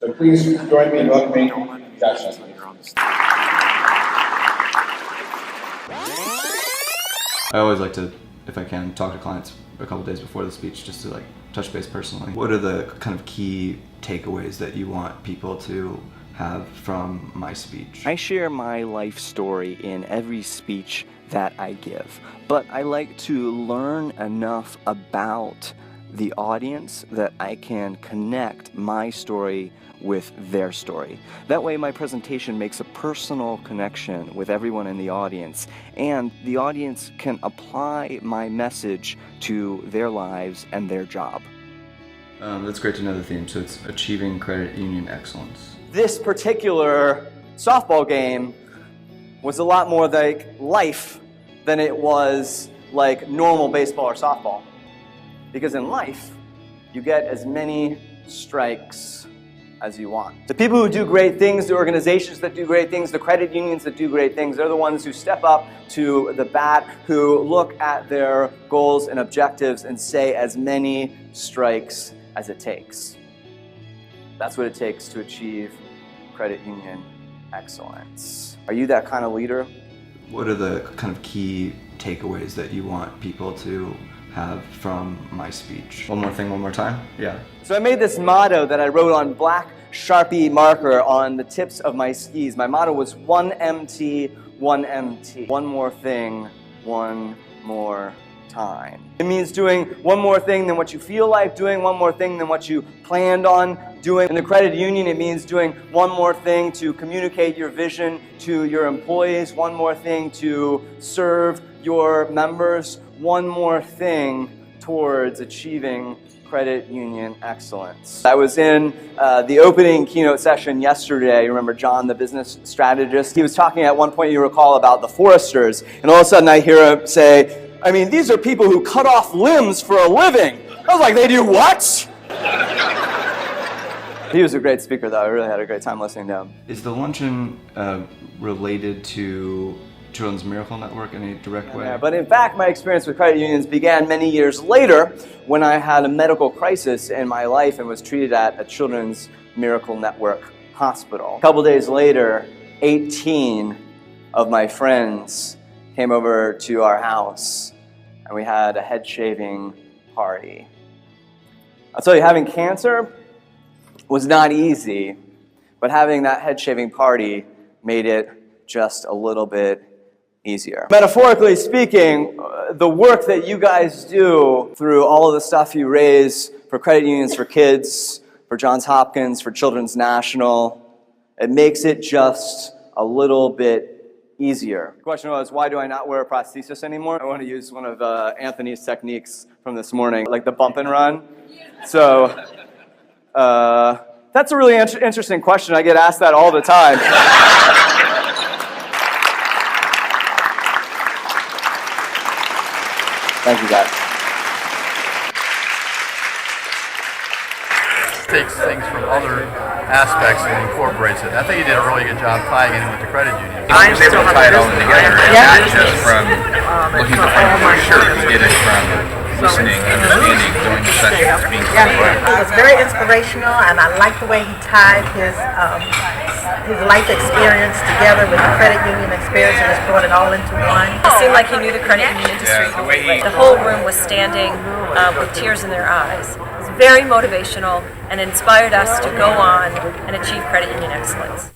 So please join me in welcoming Josh Nesbitt. I always like to, if I can, talk to clients a couple days before the speech just to like touch base personally. What are the kind of key takeaways that you want people to have from my speech? I share my life story in every speech that I give, but I like to learn enough about the audience that I can connect my story with their story. That way my presentation makes a personal connection with everyone in the audience, and the audience can apply my message to their lives and their job. That's great to know the theme. So it's achieving credit union excellence. This particular softball game was a lot more like life than it was like normal baseball or softball. Because in life, you get as many strikes as you want. The people who do great things, the organizations that do great things, the credit unions that do great things, they're the ones who step up to the bat, who look at their goals and objectives and say as many strikes as it takes. That's what it takes to achieve credit union excellence. Are you that kind of leader? What are the kind of key takeaways that you want people to have from my speech? One more thing, one more time? Yeah. So I made this motto that I wrote on black Sharpie marker on the tips of my skis. My motto was 1MT, 1MT. One more thing, one more time. It means doing one more thing than what you feel like doing, one more thing than what you planned on doing. In the credit union, it means doing one more thing to communicate your vision to your employees, one more thing to serve your members, one more thing towards achieving credit union excellence. I was in the opening keynote session yesterday. You remember John, the business strategist? He was talking at one point, you recall, about the foresters, and all of a sudden I hear him say, I mean, these are people who cut off limbs for a living. I was like, they do what? He was a great speaker, though. I really had a great time listening to him. Is the luncheon related to Children's Miracle Network in a direct way? Yeah, but in fact, my experience with credit unions began many years later when I had a medical crisis in my life and was treated at a Children's Miracle Network hospital. A couple days later, 18 of my friends came over to our house and we had a head shaving party. I'll tell you, having cancer was not easy, but having that head shaving party made it just a little bit easier. Metaphorically speaking, the work that you guys do through all of the stuff you raise for credit unions for kids, for Johns Hopkins, for Children's National, it makes it just a little bit easier. The question was, why do I not wear a prosthesis anymore? I want to use one of Anthony's techniques from this morning, like the bump and run. So that's a really interesting question. I get asked that all the time. Thank you, guys. Takes things from other aspects and incorporates it. I think you did a really good job tying it in with the credit union. I was able to tie it all in together, not just from looking at the front of your shirt. You did it from listening, understanding, going to sessions, being It was very inspirational, and I like the way he tied his life experience together with the credit union experience and just brought it all into one. It seemed like he knew the credit union industry. Yeah, the whole room was standing with tears in their eyes. It was very motivational and inspired us to go on and achieve credit union excellence.